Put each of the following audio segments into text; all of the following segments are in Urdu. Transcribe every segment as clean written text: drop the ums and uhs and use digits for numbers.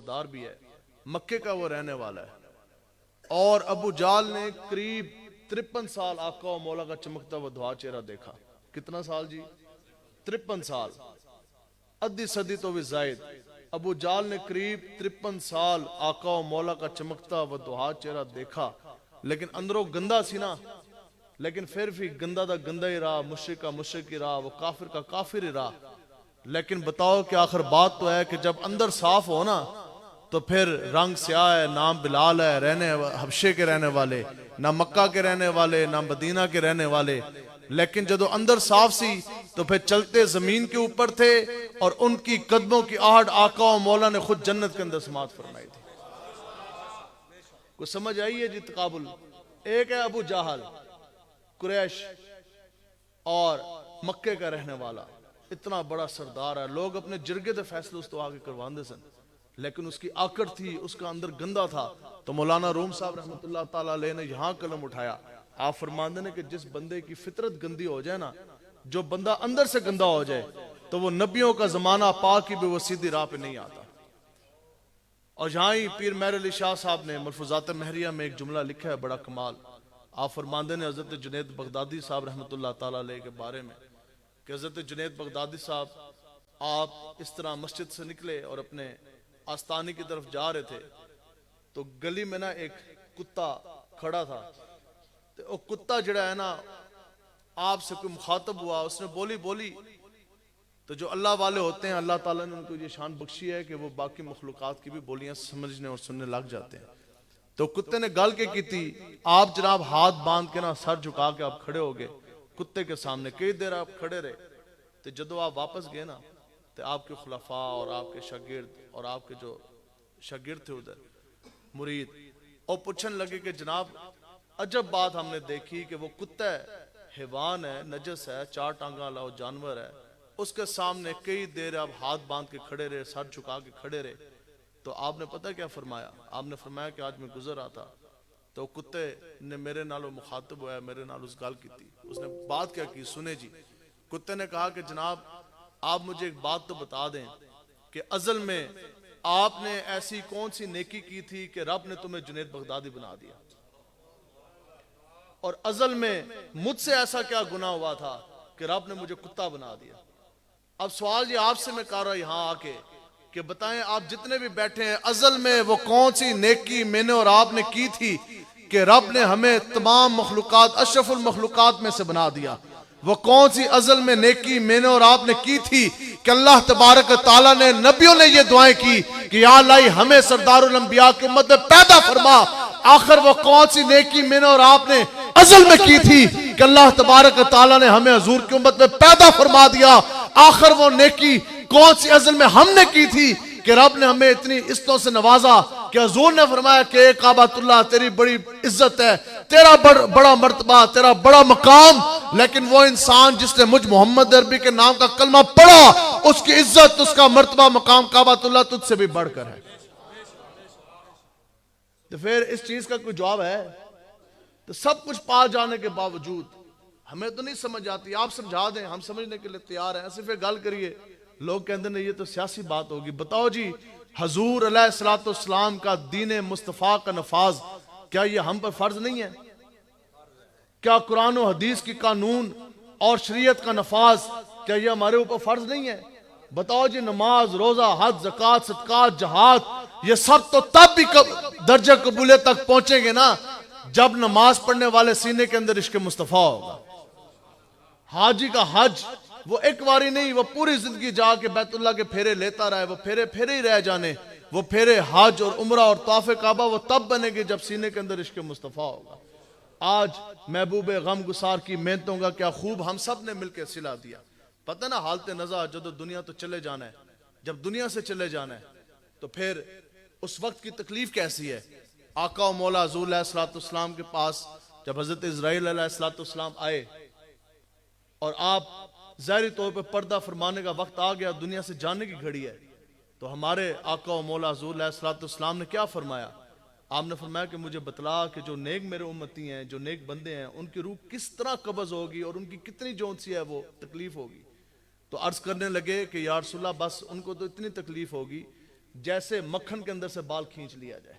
سردار بھی ہے, مکے کا وہ رہنے والا ہے. اور ابو جال نے قریب 53 سال آقا و مولا کا چمکتا ہوا دعا چہرہ دیکھا. کتنا سال جی؟ 53 سال, ادھی صدی تو بھی زائد. ابو جال نے قریب 53 سال آقا و مولا کا چمکتا ہوا دعا چہرہ دیکھا, لیکن اندروں گندا سی نا, لیکن پھر بھی گندا دا گندا ہی رہا, مشرک کا مشرک ہی رہا, وہ کافر کا کافر ہی رہا. لیکن بتاؤ کہ آخر بات تو ہے کہ جب اندر صاف ہو نا تو پھر رنگ سیاہ ہے, نام بلال ہے, رہنے حبشے کے رہنے والے, نہ مکہ کے رہنے والے, نہ مدینہ کے رہنے والے. لیکن جب اندر صاف سی تو پھر چلتے زمین کے اوپر تھے, اور ان کی قدموں کی آہٹ آقا و مولا نے خود جنت کے اندر سماعت فرمائی تھی. کوئی سمجھ آئی ہے جی تقابل؟ ایک ہے ابو جہل قریش اور مکے کا رہنے والا, اتنا بڑا سردار ہے, لوگ اپنے جرگے دے فیصلے اس تو آگے کرواندے سن, لیکن اس کی آکڑ تھی, اس کا اندر گندا تھا. تو مولانا روم صاحب رحمۃ اللہ تعالیٰ علیہ نے یہاں قلم اٹھایا. آپ فرماندے نے کہ جس بندے کی فطرت گندی ہو جائے نا, جو بندہ اندر سے گندا ہو جائے, تو وہ نبیوں کا زمانہ پاک کی بھی وہ سیدھی راہ پہ نہیں آتا. اور یہاں ہی پیر مہر علی شاہ صاحب نے ملفوظات مہریہ میں ایک جملہ لکھا ہے بڑا کمال. آپ فرماندے نے حضرت جنید بغدادی صاحب رحمۃ اللہ تعالیٰ علیہ کے بارے میں کہ حضرت جنید بغدادی صاحب آپ اس طرح مسجد سے نکلے اور اپنے آستانے کی طرف جا رہے تھے, تو گلی میں نا ایک کتا کھڑا تھا. تو وہ کتا جڑا ہے نا آپ سے کوئی مخاطب ہوا, اس نے بولی. تو جو اللہ والے ہوتے ہیں اللہ تعالیٰ نے ان کو یہ شان بخشی ہے کہ وہ باقی مخلوقات کی بھی بولیاں سمجھنے اور سننے لگ جاتے ہیں. تو کتے نے گل کے کی تھی, آپ جناب ہاتھ باندھ کے نا سر جھکا کے آپ کھڑے ہو گئے کتے کے سامنے, کئی دیر آپ کھڑے رہے. تو جدو آپ واپس گئے نا تو آپ کے خلفاء اور آپ کے شاگرد اور آپ کے جو شاگرد تھے ادھر مرید, اور پوچھن لگے کہ جناب عجب بات ہم نے دیکھی کہ وہ کتا ہے, حیوان ہے, نجس ہے, 4 ٹانگاں والا جانور ہے, اس کے سامنے کئی دیر آپ ہاتھ باندھ کے کھڑے رہے, سر جھکا کے کھڑے رہے. تو آپ نے پتہ کیا فرمایا؟ آپ نے فرمایا کہ آج میں گزر رہا تھا تو کتے نے میرے نالوں مخاطب ہوا ہے, میرے نال اس گل کی تھی. اس نے بات کیا کی سنے جی. کتے نے کہا کہ جناب آپ مجھے ایک بات تو بتا دیں کہ ازل میں آپ نے ایسی کون سی نیکی کی تھی کہ رب نے تمہیں جنید بغدادی بنا دیا, اور ازل میں مجھ سے ایسا کیا گناہ ہوا تھا کہ رب نے مجھے کتا بنا دیا. اب سوال یہ آپ سے میں کر رہا یہاں آ کے کہ بتائیں آپ جتنے بھی بیٹھے ہیں, ازل میں وہ کون سی نیکی میں نے اور آپ نے کی تھی کہ رب نے ہمیں تمام مخلوقات اشرف المخلوقات میں سے بنا دیا؟ وہ کون سی ازل میں نیکی میں نے اور آپ نے کی تھی کہ اللہ تبارک تعالیٰ نے نبیوں نے یہ دعائیں کی کہ یا اللہ ہمیں سردار الانبیاء کی امت میں پیدا فرما. آخر وہ کون سی نیکی میں نے اور آپ نے ازل میں کی تھی کہ اللہ تبارک تعالیٰ نے ہمیں حضور کی امت میں پیدا فرما دیا؟ آخر وہ نیکی کون سی ازل میں ہم نے کی تھی کہ رب نے ہمیں اتنی عزتوں سے نوازا کہ حضور نے فرمایا کہ اے کعبۃ اللہ تیری بڑی عزت ہے, تیرا بڑا مرتبہ, تیرا بڑا مقام, لیکن وہ انسان جس نے مجھ محمد عربی کے نام کا کلمہ پڑھا اس کی عزت, اس کا مرتبہ, مقام کعبۃ اللہ تجھ سے بھی بڑھ کر ہے. تو پھر اس چیز کا کوئی جواب ہے؟ تو سب کچھ پا جانے کے باوجود ہمیں تو نہیں سمجھ آتی. آپ سمجھا دیں, ہم سمجھنے کے لیے تیار ہیں. صرف ایک گل کریے, لوگ کہتے ہیں یہ تو سیاسی بات ہوگی. بتاؤ جی حضور علیہ الصلوۃ والسلام کا دین مصطفیٰ کا نفاذ کیا یہ ہم پر فرض نہیں ہے؟ کیا قرآن و حدیث کی قانون اور شریعت کا نفاذ کیا یہ ہمارے اوپر فرض نہیں ہے؟ بتاؤ جی نماز, روزہ, حج, زکوٰۃ, صدقات, جہاد, یہ سب تو تب بھی درجہ قبولیت تک پہنچیں گے نا جب نماز پڑھنے والے سینے کے اندر عشق مصطفیٰ ہوگا. حاجی کا حج وہ ایک باری نہیں, وہ پوری زندگی جا کے بیت اللہ کے پھیرے لیتا رہے, وہ پھیرے ہی رہ جانے. وہ پھیرے حج اور عمرہ اور طواف کعبہ وہ تب بنے گی جب سینے کے اندر عشق مصطفیٰ ہوگا. آج محبوب غم گسار کی محنتوں کا کیا خوب ہم سب نے مل کے صلہ دیا. پتہ نا حالت نزا جدو دنیا تو چلے جانا ہے, جب دنیا سے چلے جانا ہے تو پھر اس وقت کی تکلیف کیسی ہے. آقا و مولا حضور علیہ الصلوۃ والسلام کے پاس جب حضرت اسرائیل علیہ الصلوۃ والسلام آئے اور آپ ظاہری طور پہ پردہ فرمانے کا وقت آ گیا, دنیا سے جانے کی گھڑی ہے, تو ہمارے آقا و مولا حضور علیہ الصلوۃ والسلام نے کیا فرمایا؟ آپ نے فرمایا کہ مجھے بتلا کہ جو نیک میرے امتی ہیں, جو نیک بندے ہیں, ان کی روح کس طرح قبض ہوگی اور ان کی کتنی جون سی ہے وہ تکلیف ہوگی. تو عرض کرنے لگے کہ یا رسول اللہ بس ان کو تو اتنی تکلیف ہوگی جیسے مکھن کے اندر سے بال کھینچ لیا جائے.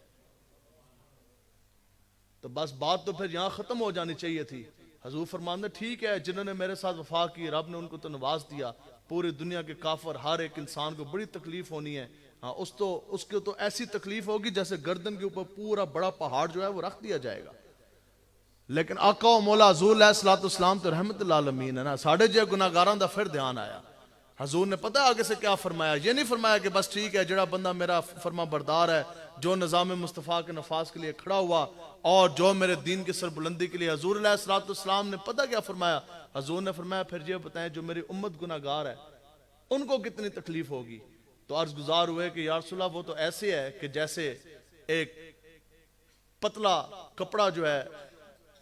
تو بس بات تو پھر یہاں ختم ہو جانی چاہیے تھی. حضور فرماتے ٹھیک ہے جنہوں نے میرے ساتھ وفا کی رب نے ان کو تو نواز دیا, پوری دنیا کے کافر ہر ایک انسان کو بڑی تکلیف ہونی ہے. ہاں اس کو تو ایسی تکلیف ہوگی جیسے گردن کے اوپر پورا بڑا پہاڑ جو ہے وہ رکھ دیا جائے گا. لیکن آقا و مولا حضور علیہ الصلوۃ والسلام تو رحمت اللہ عالمین ہے نا, ساڑھے جے گناہگاراں دا پھر دھیان آیا. حضور نے پتہ آگے سے کیا فرمایا, یہ نہیں فرمایا کہ بس ٹھیک ہے جڑا بندہ میرا فرما بردار ہے, جو نظام مصطفیٰ کے نفاذ کے لیے کھڑا ہوا اور جو میرے دین کی سربلندی کے لیے. حضور علیہ الصلوۃ والسلام نے پتہ کیا فرمایا, حضور نے فرمایا پھر یہ بتائیں جو میری امت گناہگار ہے ان کو کتنی تکلیف ہوگی. تو عرض گزار ہوئے کہ یا رسول اللہ وہ تو ایسے ہے کہ جیسے ایک پتلا کپڑا جو ہے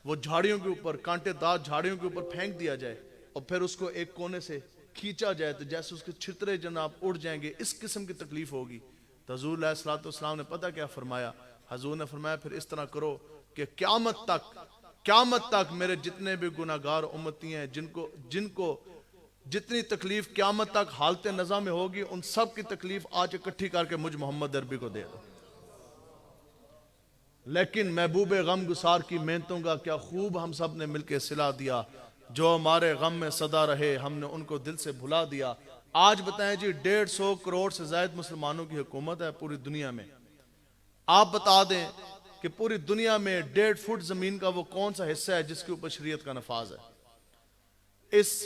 وہ جھاڑیوں کے اوپر, کانٹے دار جھاڑیوں کے اوپر پھینک دیا جائے اور پھر اس کو ایک کونے سے کھینچا جائے تو جیسے اس کے چھترے جناب اڑ جائیں گے, اس قسم کی تکلیف ہوگی. تو حضور علیہ الصلوۃ والسلام نے پتہ کیا فرمایا, حضور نے فرمایا پھر اس طرح کرو کہ قیامت تک میرے جتنے بھی گناہگار امتی ہیں جن کو جتنی تکلیف قیامت تک حالت نزا میں ہوگی ان سب کی تکلیف آج اکٹھی کر کے مجھ محمد عربی کو دے دو. لیکن محبوب غم گسار کی محنتوں کا کیا خوب ہم سب نے مل کے صلہ دیا, جو ہمارے غم میں صدا رہے ہم نے ان کو دل سے بھلا دیا. آج بتائیں جی 150 کروڑ سے زائد مسلمانوں کی حکومت ہے پوری دنیا میں. آپ بتا دیں کہ پوری دنیا میں 1.5 فٹ زمین کا وہ کون سا حصہ ہے جس کے اوپر شریعت کا نفاذ ہے. اس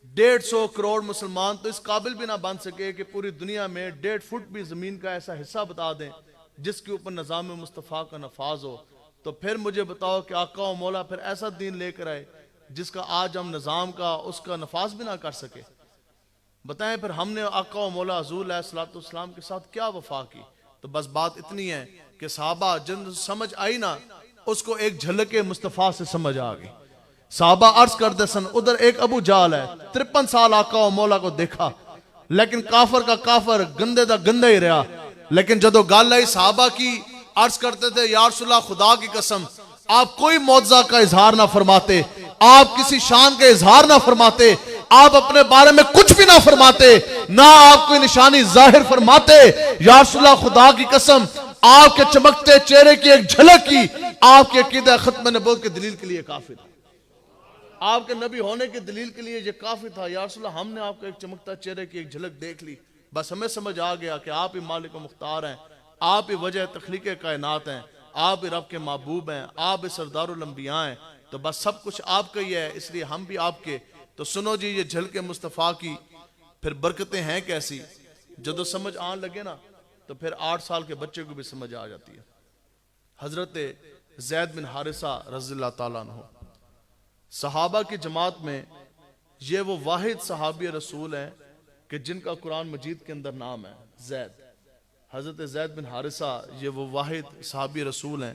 150 کروڑ مسلمان تو اس قابل بھی نہ بن سکے کہ پوری دنیا میں 1.5 فٹ بھی زمین کا ایسا حصہ بتا دیں جس کے اوپر نظام مصطفیٰ کا نفاذ ہو. تو پھر مجھے بتاؤ کہ آقا و مولا پھر ایسا دین لے کر آئے جس کا آج ہم نظام کا اس کا نفاذ بھی نہ کر سکے. بتائیں پھر ہم نے آقا و مولا حضور علیہ الصلوۃ والسلام کے ساتھ کیا وفا کی. تو بس بات اتنی ہے کہ صحابہ جن سمجھ آئی نا اس کو ایک جھلک مصطفیٰ سے سمجھ آ گئی. صحابہ عرض کرتے سن ادھر ایک ابو جہل ہے 53 سال آقا و مولا کو دیکھا لیکن کافر کا کافر گندے دا گندہ ہی رہا. لیکن جدو گل آئی صحابہ کی عرض کرتے تھے یا رسول اللہ خدا کی قسم آپ کوئی معجزہ کا اظہار نہ فرماتے, آپ کسی شان کا اظہار نہ فرماتے, آپ اپنے بارے میں کچھ بھی نہ فرماتے, نہ آپ کوئی نشانی ظاہر فرماتے. یا رسول اللہ خدا کی قسم آپ کے چمکتے چہرے کی ایک جھلک کی آپ کے عقیدہ ختم نبوت کی دلیل کے لیے کافی تھا, آپ کے نبی ہونے کی دلیل کے لیے یہ کافی تھا. یا رسول اللہ ہم نے آپ کا ایک چمکتا چہرے کی ایک جھلک دیکھ لی, بس ہمیں سمجھ آ گیا کہ آپ ہی مالک و مختار ہیں, آپ ہی وجہ تخلیق کائنات ہیں, آپ ہی رب کے محبوب ہیں, آپ ہی سردار الانبیاء ہیں. تو بس سب کچھ آپ کا ہی ہے, اس لیے ہم بھی آپ کے. تو سنو جی یہ جھلک مصطفیٰ کی پھر برکتیں ہیں کیسی. جدو سمجھ آن لگے نا تو پھر 8 سال کے بچے کو بھی سمجھ آ جاتی ہے. حضرت زید بن حارثہ رضی اللہ تعالیٰ عنہ صحابہ کی جماعت میں یہ وہ واحد صحابی رسول ہیں کہ جن کا قرآن مجید کے اندر نام ہے زید. حضرت زید بن حارثہ یہ وہ واحد صحابی رسول ہیں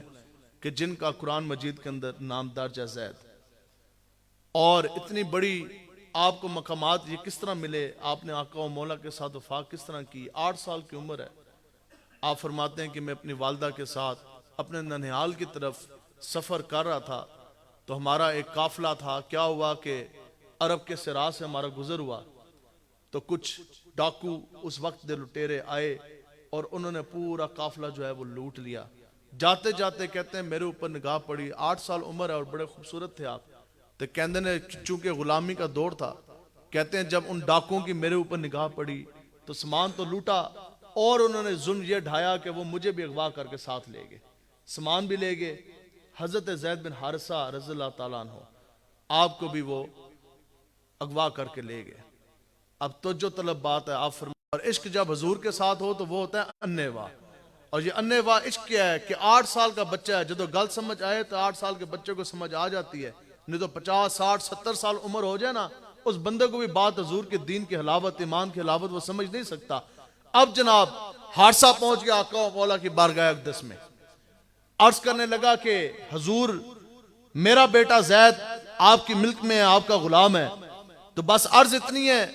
کہ جن کا قرآن مجید کے اندر نام درج ہے زید. اور اتنی بڑی آپ کو مقامات یہ کس طرح ملے, آپ نے آقا و مولا کے ساتھ وفا کس طرح کی. 8 سال کی عمر ہے, آپ فرماتے ہیں کہ میں اپنی والدہ کے ساتھ اپنے ننھیال کی طرف سفر کر رہا تھا تو ہمارا ایک قافلہ تھا. کیا ہوا کہ عرب کے صحرا سے ہمارا گزر ہوا تو کچھ ڈاکو اس وقت دے لٹیرے آئے اور انہوں نے پورا قافلہ جو ہے وہ لوٹ لیا. جاتے جاتے کہتے ہیں میرے اوپر نگاہ پڑی, 8 سال عمر ہے اور بڑے خوبصورت تھے آپ. تو کہندے نے چونکہ غلامی کا دور تھا, کہتے ہیں جب ان ڈاکوں کی میرے اوپر نگاہ پڑی تو سامان تو لوٹا اور انہوں نے ظلم یہ ڈھایا کہ وہ مجھے بھی اغوا کر کے ساتھ لے گئے, سامان بھی لے گئے. حضرت زید بن حارثہ رضی اللہ تعالیٰ عنہ آپ کو بھی وہ اغوا کر کے لے گئے. اب تو جو طلب بات ہے آپ فرمائیں, اور عشق جب حضور کے ساتھ ہو تو وہ ہوتا ہے انیوا. اور یہ انیوا عشق کیا ہے کہ 8 سال کا بچہ ہے, جدو گل سمجھ آئے تو 8 سال کے بچے کو سمجھ آ جاتی ہے, نہیں تو 50 60 70 سال عمر ہو جائے نا اس بندے کو بھی بات حضور کے دین کی حلاوت ایمان کی حلاوت وہ سمجھ نہیں سکتا. اب جناب حارثہ پہنچ گیا آقا و مولا کی بارگاہ اقدس میں, عرض کرنے لگا کہ حضور میرا بیٹا زید آپ کی ملک میں ہے, آپ کا غلام ہے, تو بس عرض اتنی ہے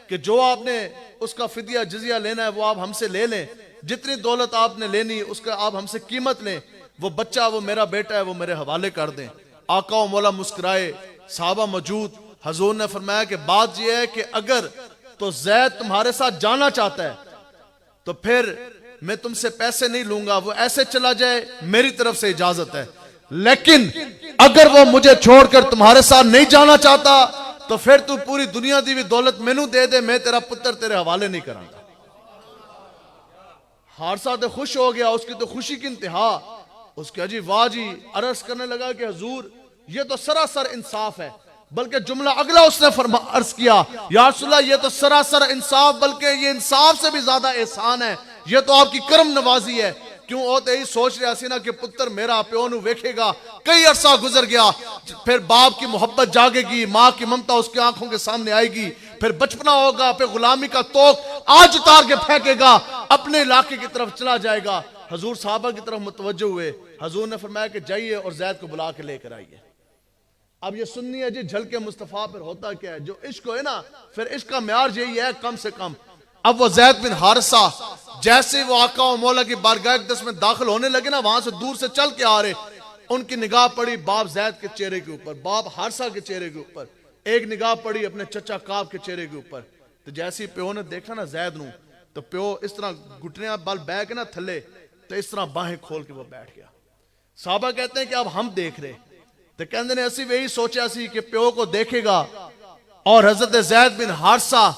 کہ جو آپ نے اس کا فدیہ جزیہ لینا ہے وہ آپ ہم سے لے لیں, جتنی دولت آپ نے لینی اس کا آپ ہم سے قیمت لیں, وہ بچہ وہ میرا بیٹا ہے وہ میرے حوالے کر دیں. آقا و مولا مسکرائے, صحابہ موجود. حضور نے فرمایا کہ بات یہ ہے کہ اگر تو زید تمہارے ساتھ جانا چاہتا ہے تو پھر میں تم سے پیسے نہیں لوں گا، وہ ایسے چلا جائے میری طرف سے اجازت ہے، لیکن اگر وہ مجھے چھوڑ کر تمہارے ساتھ نہیں جانا چاہتا تو پھر تو پوری دنیا دی بھی دولت مینوں دے دے، میں تیرا پتر تیرے حوالے نہیں کراں گا۔ حارثہ تو خوش ہو گیا، اس کی تو خوشی کی انتہا، اس کے جی واہ جی، عرض کرنے لگا کہ حضور یہ تو سراسر انصاف ہے، بلکہ جملہ اگلا اس نے عرض کیا یا رسول اللہ یہ تو سراسر انصاف، بلکہ یہ انصاف سے بھی زیادہ احسان ہے، یہ تو آپ کی کرم نوازی ہے۔ کیوں ہوتے ہی سوچ رہا سی نا کہ پتر میرا پیو نو ویکھے گا، کئی عرصہ گزر گیا، پھر باپ کی محبت جاگے گی، ماں کی ممتا اس کی آنکھوں کے سامنے آئے گی، پھر بچپنا ہوگا، پھر غلامی کا توق آج اتار کے پھینکے گا، اپنے علاقے کی طرف چلا جائے گا۔ حضور صحابہ کی طرف متوجہ ہوئے، حضور نے فرمایا کہ جائیے اور زید کو بلا کے لے کر آئیے۔ اب یہ سننی ہے جی جھلکے مصطفیٰ پر ہوتا کیا ہے، جو عشق ہے نا، پھر عشق کا معیار یہی ہے کم سے کم۔ اب وہ زید بن حارثہ جیسے وہ آقا و مولا کی بارگاہ اقدس میں داخل ہونے لگے نا، وہاں سے دور سے چل کے آ رہے، ان کی نگاہ پڑی باپ زید کے چہرے کے اوپر، باپ حارثہ کے چہرے کے اوپر، ایک نگاہ پڑی اپنے چچا کعب کے چہرے کے اوپر۔ تو جیسے پیو نے دیکھا نا زید نو، تو پیو اس طرح گھٹنیاں بل بہ کے نا تھلے، تو اس طرح باہیں کھول کے وہ بیٹھ گیا۔ صحابہ کہتے ہیں کہ اب ہم دیکھ رہے، تو کہندے نے اسی وہی سوچا سی کہ پیو کو دیکھے گا، اور حضرت زید بن حارثہ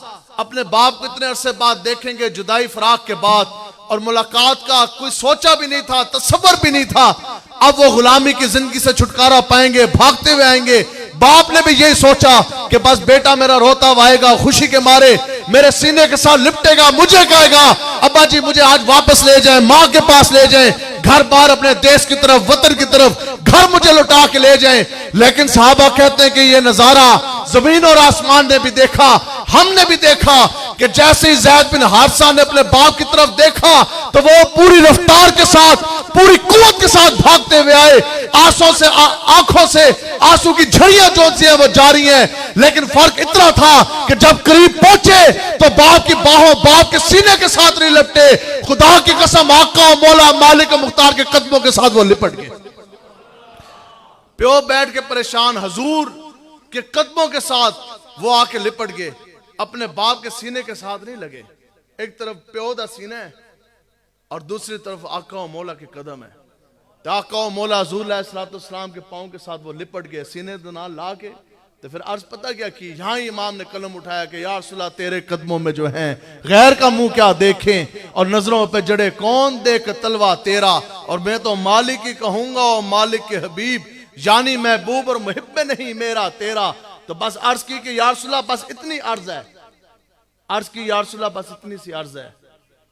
اپنے باپ کو اتنے عرصے بعد دیکھیں گے، جدائی فراق کے بعد، اور ملاقات کا کوئی سوچا بھی نہیں تھا، تصور بھی نہیں تھا۔ اب وہ غلامی کی زندگی سے چھٹکارا پائیں گے، بھاگتے ہوئے آئیں گے۔ باپ نے بھی یہی سوچا کہ بس بیٹا میرا روتا ہوا آئے گا، خوشی کے مارے میرے سینے کے ساتھ لپٹے گا، مجھے کہے گا ابا جی مجھے آج واپس لے جائیں، ماں کے پاس لے جائیں، گھر بار اپنے دیش کی طرف، وطن کی طرف، گھر مجھے لوٹا کے لے جائیں۔ لیکن صحابہ کہتے ہیں کہ یہ نظارہ زمین اور آسمان نے بھی دیکھا، ہم نے بھی دیکھا کہ جیسے ہی زید بن حارثہ نے اپنے باپ کی طرف دیکھا تو وہ پوری رفتار کے ساتھ، پوری قوت کے ساتھ بھاگتے ہوئے آئے، آنکھوں سے آنسو کی جھڑیاں جو سی ہیں وہ جاری ہیں، لیکن فرق اتنا تھا کہ جب قریب پہنچے تو باپ کی باہوں، باپ کے سینے کے ساتھ نہیں لپٹے، خدا کی قسم آقا و مولا مالک و مختار کے قدموں کے ساتھ وہ لپٹ گئے۔ پیو بیٹھ کے پریشان، حضور کے قدموں کے ساتھ وہ آ کے لپٹ گئے، اپنے باپ کے سینے کے ساتھ نہیں لگے۔ ایک طرف پیو دا سینہ ہے اور دوسری طرف آقا و مولا کے قدم ہے، تو آقا و مولا حضور علیہ السلام کے پاؤں کے ساتھ وہ لپٹ گئے، سینے دنال لا کے۔ تو پھر عرض پتہ کیا کی، یہاں ہی امام نے قلم اٹھایا کہ یا رسول اللہ تیرے قدموں میں جو ہیں غیر کا منہ کیا دیکھیں، اور نظروں پہ جڑے کون دیکھ تلوہ تیرا، اور میں تو مالک ہی کہوں گا اور مالک کے حبیب، یعنی محبوب اور محب نہیں میرا تیرا۔ تو بس عرض کی کہ یا رسول اللہ بس اتنی عرض ہے، عرض کی یا رسول اللہ بس اتنی سی عرض ہے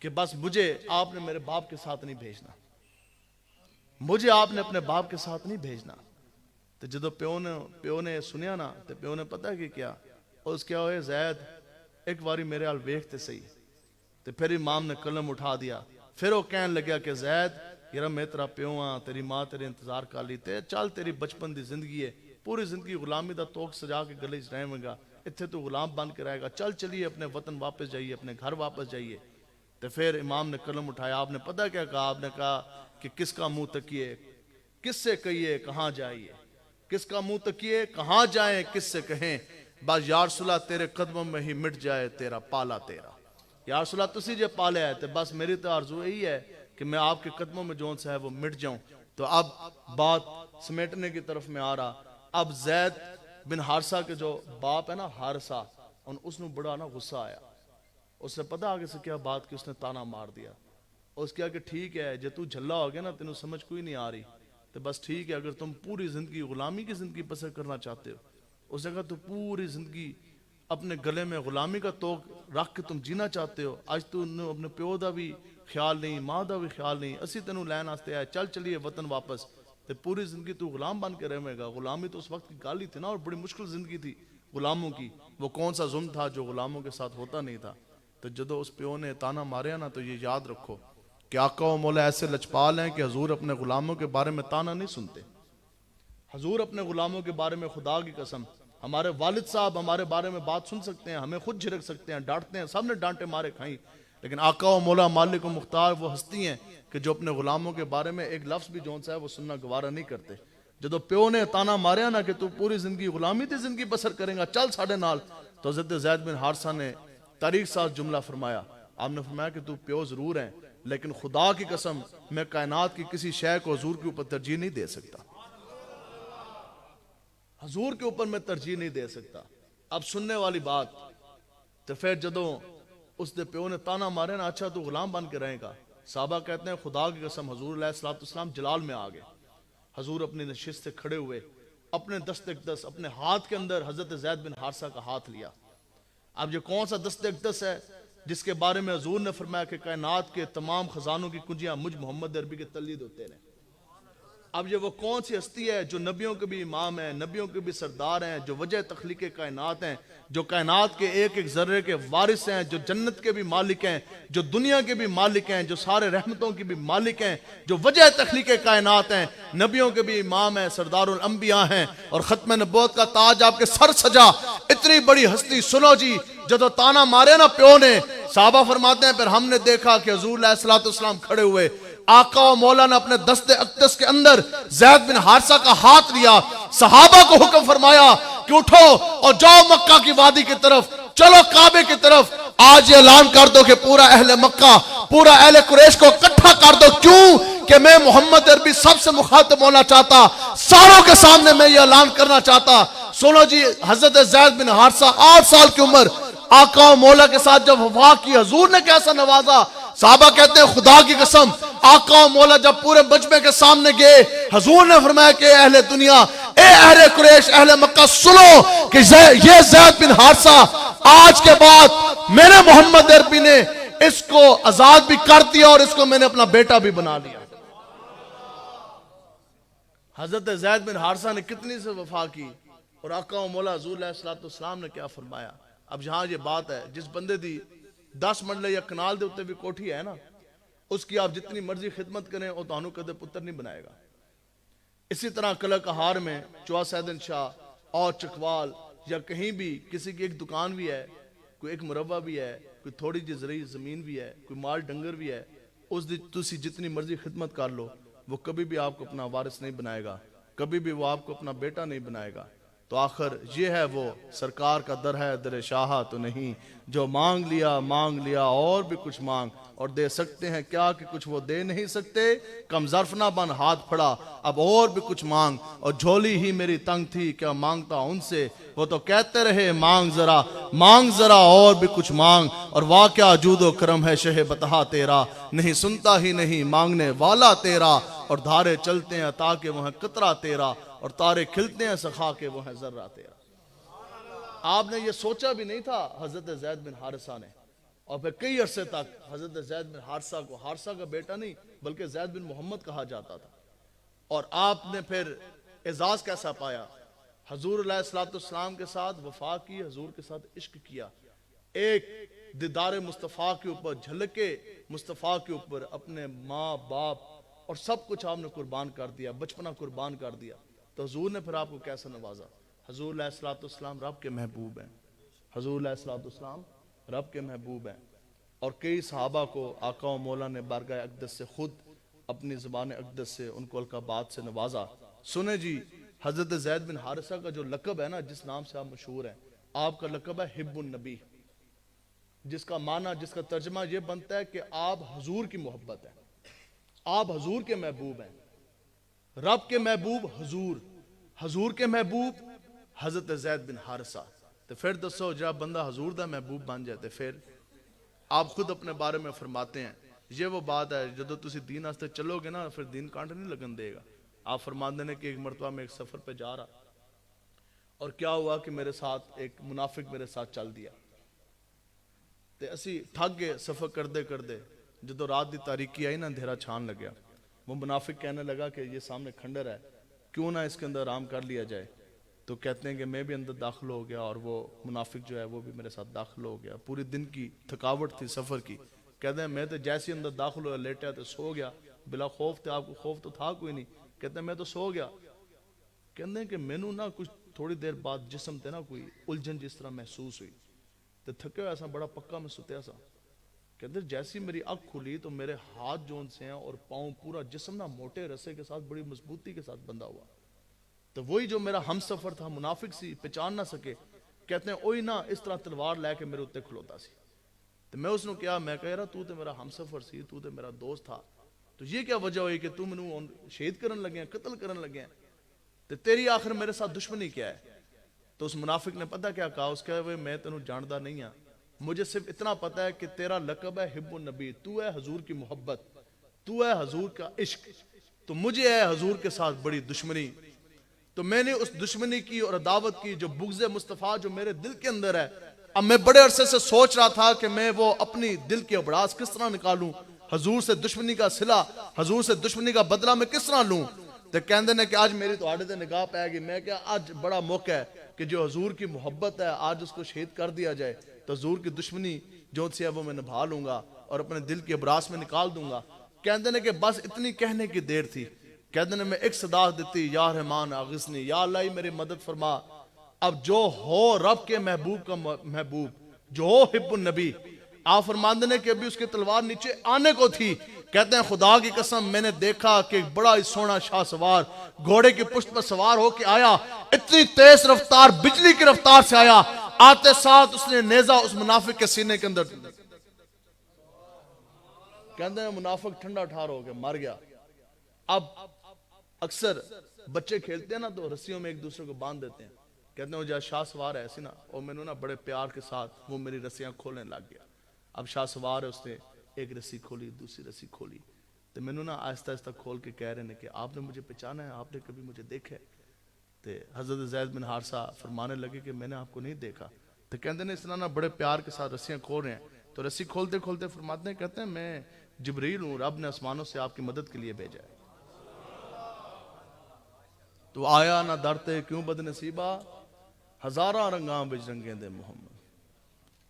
کہ بس مجھے آپ نے میرے باپ کے ساتھ نہیں بھیجنا، مجھے آپ نے اپنے باپ کے ساتھ نہیں بھیجنا۔ تو جدو پیو نے سنیا نا، تو پیو نے پتہ کہ کیا، اس کیا ہوئے زید ایک باری میرے حال ویکھتے صحیح۔ تو پھر امام نے قلم اٹھا دیا، پھر وہ کہنے لگیا کہ زید یار میں تیرا پیو ہاں، تیری ماں تیرے انتظار کر لی تے، چل تیری بچپن دی زندگی ہے، پوری زندگی غلامی دا توق سجا کے گلے چ رہے گا، اتھے تو غلام بن کے رہے گا، چل چلیے اپنے وطن واپس جائیے، اپنے گھر واپس جائیے۔ تو پھر امام نے قلم اٹھایا، آپ نے پتہ کیا کہا، آپ نے کہا کہ کس کا منہ تکیے، کس سے کہیے کہاں جائیے، کس کا منہ تکیے کہاں جائیں، کس سے کہیں، بس یا رسول اللہ تیرے قدموں میں ہی مٹ جائے تیرا پالا تیرا۔ یا رسول اللہ تسی جے پالے آئے تھے، بس میری تو آرزو یہی ہے کہ میں آپ کے قدموں میں جون سا ہے وہ مٹ جاؤں۔ تو اب بات سمیٹنے کی طرف میں آ رہا، اب زید بن حارثہ کے جو باپ ہے نا حارثہ، اس نے بڑا نا غصہ آیا، اس نے پتہ آگے سے کیا بات کی، اس نے تانا مار دیا، اس کیا کہ ٹھیک ہے جے تو جھلا ہو گیا نا، تینوں سمجھ کوئی نہیں آ رہی، تو بس ٹھیک ہے اگر تم پوری زندگی غلامی کی زندگی بسر کرنا چاہتے ہو، اس نے کہا تو پوری زندگی اپنے گلے میں غلامی کا توق رکھ کے تم جینا چاہتے ہو، آج تو اپنے پیو دا بھی خیال نہیں، ماں دا بھی خیال نہیں، اسی تینوں لین آستے آئے، چل چلیے وطن واپس۔ تو پوری زندگی تو غلام بن کے رہے گا، غلامی تو اس وقت کی گالی تھی نا، اور بڑی مشکل زندگی تھی غلاموں کی، وہ کون سا ظلم تھا جو غلاموں کے ساتھ ہوتا نہیں تھا۔ تو جدو اس پیو نے تانا ماریا نا، تو یہ یاد رکھو کہ آقا و مولا ایسے لچپال ہیں کہ حضور اپنے غلاموں کے بارے میں تانا نہیں سنتے، حضور اپنے غلاموں کے بارے میں خدا کی قسم، ہمارے والد صاحب ہمارے بارے میں بات سن سکتے ہیں، ہمیں خود جھڑک سکتے ہیں، ڈانٹتے ہیں، سب نے ڈانٹے مارے کھائیں، لیکن آقا و مولا مالک و مختار وہ ہستی ہیں کہ جو اپنے غلاموں کے بارے میں ایک لفظ بھی جون سا ہے وہ سننا گوارا نہیں کرتے۔ جدو پیو نے تانا ماریا نا کہ تو پوری زندگی غلامی تھی زندگی بسر کریں گا، چل ساڑھے نال، تو حضرت زید بن حارثہ نے تاریخ ساز جملہ فرمایا، آپ نے فرمایا کہ تو پیو ضرور ہے لیکن خدا کی قسم میں کائنات کی کسی شے کو حضور کے اوپر ترجیح نہیں دے سکتا، حضور کے اوپر میں ترجیح نہیں دے سکتا۔ اب سننے والی بات تو پھر جدوں اس دے پیو نے تانا مارے نا، اچھا تو غلام بن کے رہے گا، صحابہ کہتے ہیں خدا کی قسم حضور علیہ السلام جلال میں آ گئے، حضور اپنی نشست سے کھڑے ہوئے، اپنے دست اقدس اپنے ہاتھ کے اندر حضرت زید بن حارثہ کا ہاتھ لیا۔ اب یہ کون سا دست اقدس ہے جس کے بارے میں حضور نے فرمایا کہ کائنات کے تمام خزانوں کی کنجیاں مجھ محمد عربی کے تلید ہوتے رہے۔ اب یہ وہ کون سی ہستی ہے جو نبیوں کے بھی امام ہیں، نبیوں کے بھی سردار ہیں، جو وجہ تخلیق کائنات ہیں، جو کائنات کے ایک ایک ذرے کے وارث ہیں، جو جنت کے بھی مالک ہیں، جو دنیا کے بھی مالک ہیں، جو سارے رحمتوں کی بھی مالک ہیں، جو وجہ تخلیق کائنات ہیں، نبیوں کے بھی امام ہیں، سردار الانبیاء ہیں، اور ختم نبوت کا تاج آپ کے سر سجا، اتنی بڑی ہستی۔ سنو جی، جدو تانا مارے نا پیو نے، صحابہ فرماتے ہیں پھر ہم نے دیکھا کہ حضور علیہ السلام کھڑے ہوئے، آقا و مولا نے اپنے دست اقدس کے اندر زید بن حارثہ کا ہاتھ لیا، صحابہ کو حکم فرمایا کہ اٹھو اور جاؤ مکہ کی وادی کی طرف، چلو کعبے کی طرف، آج یہ اعلان کر دو کہ پورا اہل مکہ، پورا اہل قریش کو اکٹھا کر دو۔ کیوں کہ میں محمد عربی سب سے مخاطب ہونا چاہتا، ساروں کے سامنے میں یہ اعلان کرنا چاہتا۔ سنو جی، حضرت زید بن حارثہ 8 سال کی عمر، آقا و مولا کے ساتھ جب وفا کی، حضور نے کیسا نوازا۔ صحابہ کہتے ہیں خدا کی قسم آقا و مولا جب پورے مجمع کے سامنے گئے، حضور نے فرمایا کہ اہل دنیا، اے اہل قریش، اہل مکہ، سنو کہ یہ زید بن حارثہ آج کے بعد میرے محمد عربی نے اس کو آزاد بھی کر دیا اور اس کو میں نے اپنا بیٹا بھی بنا لیا۔ حضرت زید بن حارثہ نے کتنی سے وفا کی، اور آقا و مولا حضور علیہ السلام نے کیا فرمایا۔ اب یہاں یہ بات ہے، جس بندے دی 10 مرلے یا کنال دے اتے بھی کوٹھی ہے نا، اس کی آپ جتنی مرضی خدمت کریں وہ تانوں کدے پتر نہیں بنائے گا۔ اسی طرح کلہ کہار میں چوا سیدن شاہ اور چکوال یا کہیں بھی کسی کی ایک دکان بھی ہے، کوئی ایک مربع بھی ہے، کوئی تھوڑی جی زرعی زمین بھی ہے، کوئی مال ڈنگر بھی ہے، اس دی تسی جتنی مرضی خدمت کر لو، وہ کبھی بھی آپ کو اپنا وارث نہیں بنائے گا، کبھی بھی وہ آپ کو اپنا بیٹا نہیں بنائے گا۔ تو آخر یہ ہے وہ سرکار کا در ہے در شاہ تو نہیں، جو مانگ لیا اور بھی کچھ مانگ، اور دے سکتے ہیں کیا کہ کچھ وہ دے نہیں سکتے، کم ظرف نہ بن ہاتھ پھڑا اب اور بھی کچھ مانگ، اور جھولی ہی میری تنگ تھی کیا مانگتا ان سے، وہ تو کہتے رہے مانگ ذرا اور بھی کچھ مانگ، اور واقعہ جود و کرم ہے شہ بتہا تیرا، نہیں سنتا ہی نہیں مانگنے والا تیرا، اور دھارے چلتے ہیں عطا کے وہ ہیں قطرہ تیرا، اور تارے کھلتے ہیں سخا کے وہ ہیں ذرہ تیرا۔ آپ نے یہ سوچا بھی نہیں تھا حضرت زید بن حارثہ نے، اور پھر کئی عرصے تک حضرت زید بن حارثہ کو حارثہ کا بیٹا نہیں بلکہ زید بن محمد کہا جاتا تھا۔ اور آپ نے پھر اعزاز کیسا پایا، حضور علیہ السلام کے ساتھ وفا کی، حضور کے ساتھ عشق کیا، ایک دیدار مصطفیٰ کے اوپر، جھلکے مصطفیٰ کے اوپر اپنے ماں باپ اور سب کچھ آپ نے قربان کر دیا، بچپنا قربان کر دیا۔ تو حضور نے پھر آپ کو کیسا نوازا۔ حضور علیہ السلام رب کے محبوب ہیں، حضور علیہ السلام رب کے محبوب ہیں، اور کئی صحابہ کو آقا و مولا نے بارگاہ اقدس سے خود اپنی زبان اقدس سے ان کو القابات سے نوازا۔ سنیں جی، حضرت زید بن حارثہ کا جو لقب ہے نا، جس نام سے آپ مشہور ہیں، آپ کا لقب ہے حب النبی، جس کا معنی، جس کا ترجمہ یہ بنتا ہے کہ آپ حضور کی محبت ہیں، آپ حضور کے محبوب ہیں، رب کے محبوب حضور کے محبوب حضرت زید بن حارثہ۔ تو پھر دسو جب بندہ حضور دا محبوب بن جاتے، پھر آپ خود اپنے بارے میں فرماتے ہیں، یہ وہ بات ہے جدو تسی دین آستے چلو گے نا، پھر دین کانٹ نہیں لگن دے گا۔ آپ فرماتے ہیں کہ ایک مرتبہ میں ایک سفر پہ جا رہا، اور کیا ہوا کہ میرے ساتھ ایک منافق میرے ساتھ چل دیا، تے اسی تھک گئے سفر کردے کردے، جدو رات دی تاریکی آئی نا، اندھیرا چھان لگیا، وہ منافق کہنے لگا کہ یہ سامنے کھنڈر ہے، کیوں نہ اس کے اندر آرام کر لیا جائے۔ تو کہتے ہیں کہ میں بھی اندر داخل ہو گیا، اور وہ منافق جو ہے وہ بھی میرے ساتھ داخل ہو گیا، پوری دن کی تھکاوٹ تھی سفر کی۔ کہتے ہیں میں تو جیسے اندر داخل ہوا لیٹا تو سو گیا، بلا خوف تھے، آپ کو خوف تو تھا کوئی نہیں، کہتے ہیں میں تو سو گیا۔ کہتے ہیں کہ مینوں نہ کچھ تھوڑی دیر بعد جسم تے نا کوئی الجھن جس طرح محسوس ہوئی، تو تھکے ہوئے ایسا بڑا پکا میں ستیا سا۔ کہتے ہیں جیسی میری آنکھ کھلی تو میرے ہاتھ جون سے ہیں اور پاؤں، پورا جسم نا موٹے رسے کے ساتھ بڑی مضبوطی کے ساتھ بندھا ہوا۔ تو وہی جو میرا ہم سفر تھا، منافق سی، پہچان نہ سکے، کہتے ہیں اوہی نا اس طرح تلوار لے کے میرے اتنے کھلوتا سی۔ تو میں اس نے کیا میں کہہ رہا تو تے میرا ہم سفر سی تو تے میرا دوست تھا تو یہ کیا وجہ ہوئی کہ تم منو شہید کرن لگے ہیں قتل کرن لگے ہیں تو تیری آخر میرے ساتھ دشمنی کیا ہے؟ تو اس منافق نے پتہ کیا کہا اس کہا میں تینوں جاندا نہیں ہاں مجھے صرف اتنا پتہ ہے کہ تیرا لقب ہے حب النبی تو ہے حضور کی محبت تو ہے حضور کا عشق تو مجھے ہے حضور کے ساتھ بڑی دشمنی تو میں نے اس دشمنی کی اور عداوت کی جو بغض مصطفیٰ جو میرے دل کے اندر ہے اب میں بڑے عرصے سے سوچ رہا تھا کہ میں وہ اپنی دل کی ابراز کس طرح نکالوں حضور سے دشمنی کا صلہ حضور سے دشمنی کا بدلہ میں کس طرح لوں تو کہندے نے کہ آج میری تو آڑے تے نگاہ پہ گئی میں کیا آج بڑا موقع ہے کہ جو حضور کی محبت ہے آج اس کو شہید کر دیا جائے تو حضور کی دشمنی جو سی ہے وہ میں نبھا لوں گا اور اپنے دل کی ابراز میں نکال دوں گا کہندے نے کہ بس اتنی کہنے کی دیر تھی کہندے نے میں ایک صدا دیتی یا رحمان آغثنی یا اللہ میری مدد فرما اب جو ہو رب کے محبوب کا محبوب جو ہو حب النبی آپ فرماندے نے کہ ابھی اس کی تلوار نیچے آنے کو تھی کہتے ہیں خدا کی قسم میں نے دیکھا کہ ایک بڑا ہی سونا شاہ سوار گھوڑے کی پشت پر سوار ہو کے آیا اتنی تیز رفتار بجلی کی رفتار سے آیا آتے ساتھ اس نے نیزہ اس منافق کے سینے کے اندر کہتے ہیں منافق ٹھنڈا ٹھار ہو گیا مر گیا اب اکثر بچے کھیلتے ہیں نا تو رسیوں میں ایک دوسرے کو باندھ دیتے ہیں کہتے ہیں وہ جہاں شاہ سوار ہے ایسی نا اور میں نے نا بڑے پیار کے ساتھ وہ میری رسیاں کھولنے لگ گیا اب شاہ سوار ہے اس نے ایک رسی کھولی دوسری رسی کھولی تو میں نے نا آہستہ آہستہ کھول کے کہہ رہے ہیں کہ آپ نے مجھے پہچانا ہے آپ نے کبھی مجھے دیکھا ہے تو حضرت زید بن حارثہ فرمانے لگے کہ میں نے آپ کو نہیں دیکھا تو کہتے ہیں اس طرح نا بڑے پیار کے ساتھ رسیاں کھول رہے ہیں تو رسی کھولتے کھولتے فرماتے ہیں کہتے ہیں میں جبریل ہوں رب نے آسمانوں سے آپ کی مدد کے لیے بھیجا ہے تو آیا نہ درتے کیوں بد نصیبہ ہزارہ رنگاں بج رنگیں دے محمد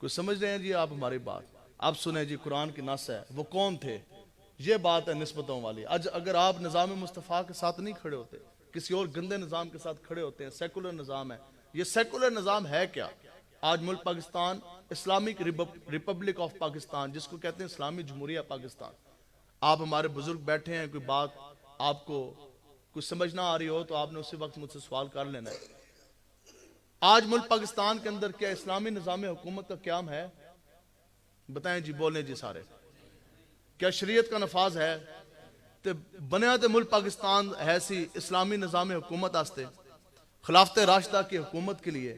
کوئی سمجھ رہے ہیں جی آپ ہماری بات اب سنیں جی قرآن کی نص ہے وہ کون تھے یہ بات ہے نسبتوں والی اگر آپ نظام مصطفیٰ کے ساتھ نہیں کھڑے ہوتے کسی اور گندے نظام کے ساتھ کھڑے ہوتے ہیں سیکولر نظام ہے یہ سیکولر نظام ہے کیا آج ملک Pakistan Islamic republic of Pakistan جس کو کہتے ہیں اسلامی جمہوریہ پاکستان آپ ہمارے بزرگ بیٹھے ہیں کوئی بات آپ کو کچھ سمجھ نہ آ رہی ہو تو آپ نے اسی وقت مجھ سے سوال کر لینا ہے آج ملک پاکستان کے اندر کیا اسلامی نظام حکومت کا قیام ہے بتائیں جی بولیں جی سارے کیا شریعت کا نفاذ ہے تے بنیاد ملک پاکستان ہے سی اسلامی نظام حکومت آستے خلافت راشدہ کی حکومت کے لیے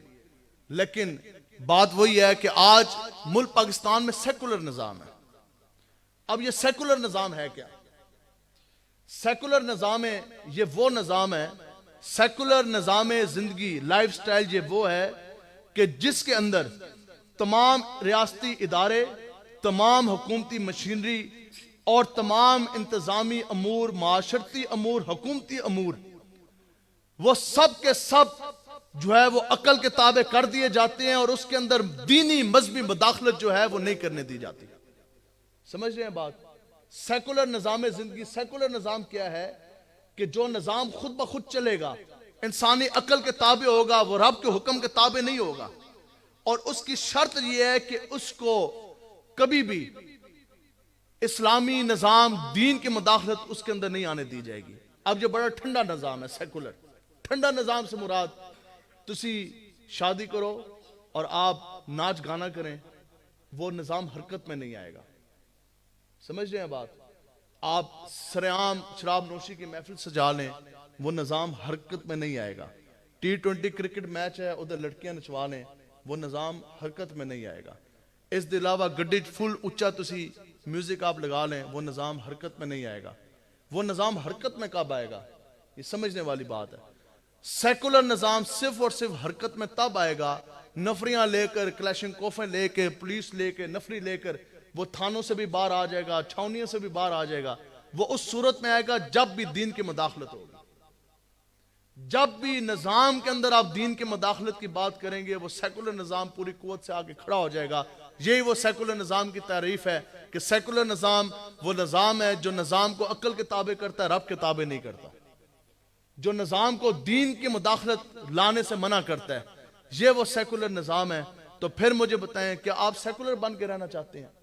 لیکن بات وہی ہے کہ آج ملک پاکستان میں سیکولر نظام ہے اب یہ سیکولر نظام ہے کیا سیکولر نظام ہے یہ وہ نظام ہے سیکولر نظام زندگی لائف سٹائل یہ وہ ہے کہ جس کے اندر تمام ریاستی ادارے تمام حکومتی مشینری اور تمام انتظامی امور معاشرتی امور حکومتی امور وہ سب کے سب جو ہے وہ عقل کے تابع کر دیے جاتے ہیں اور اس کے اندر دینی مذہبی مداخلت جو ہے وہ نہیں کرنے دی جاتی سمجھ رہے ہیں بات سیکولر نظام زندگی سیکولر نظام کیا ہے کہ جو نظام خود بخود چلے گا انسانی عقل کے تابع ہوگا وہ رب کے حکم کے تابع نہیں ہوگا اور اس کی شرط یہ ہے کہ اس کو کبھی بھی اسلامی نظام دین کی مداخلت اس کے اندر نہیں آنے دی جائے گی اب جو بڑا ٹھنڈا نظام ہے سیکولر ٹھنڈا نظام سے مراد تسی شادی کرو اور آپ ناچ گانا کریں وہ نظام حرکت میں نہیں آئے گا سمجھ رہے ہیں بات آپ سرعام شراب نوشی کی محفل سجا لیں وہ نظام حرکت میں نہیں آئے گا T20 کرکٹ میچ ہے ادھر لڑکیاں نچوا لیں وہ نظام حرکت میں نہیں آئے گا اس دے علاوہ گڈی فل اچھا تسی میوزک آپ لگا لیں وہ نظام حرکت میں نہیں آئے گا وہ نظام حرکت میں کب آئے گا یہ سمجھنے والی بات ہے سیکولر نظام صرف اور صرف حرکت میں تب آئے گا نفریاں لے کر کلیشن کوفیں لے کے پولیس لے کے نفری لے کر وہ تھانوں سے بھی باہر آ جائے گا چھاونیوں سے بھی باہر آ جائے گا وہ اس صورت میں آئے گا جب بھی دین کی مداخلت ہوگی جب بھی نظام کے اندر آپ دین کی مداخلت کی بات کریں گے وہ سیکولر نظام پوری قوت سے آگے کھڑا ہو جائے گا یہی وہ سیکولر نظام کی تعریف ہے کہ سیکولر نظام وہ نظام ہے جو نظام کو عقل کے تابع کرتا ہے رب کے تابع نہیں کرتا جو نظام کو دین کی مداخلت لانے سے منع کرتا ہے یہ وہ سیکولر نظام ہے تو پھر مجھے بتائیں کہ آپ سیکولر بن کے رہنا چاہتے ہیں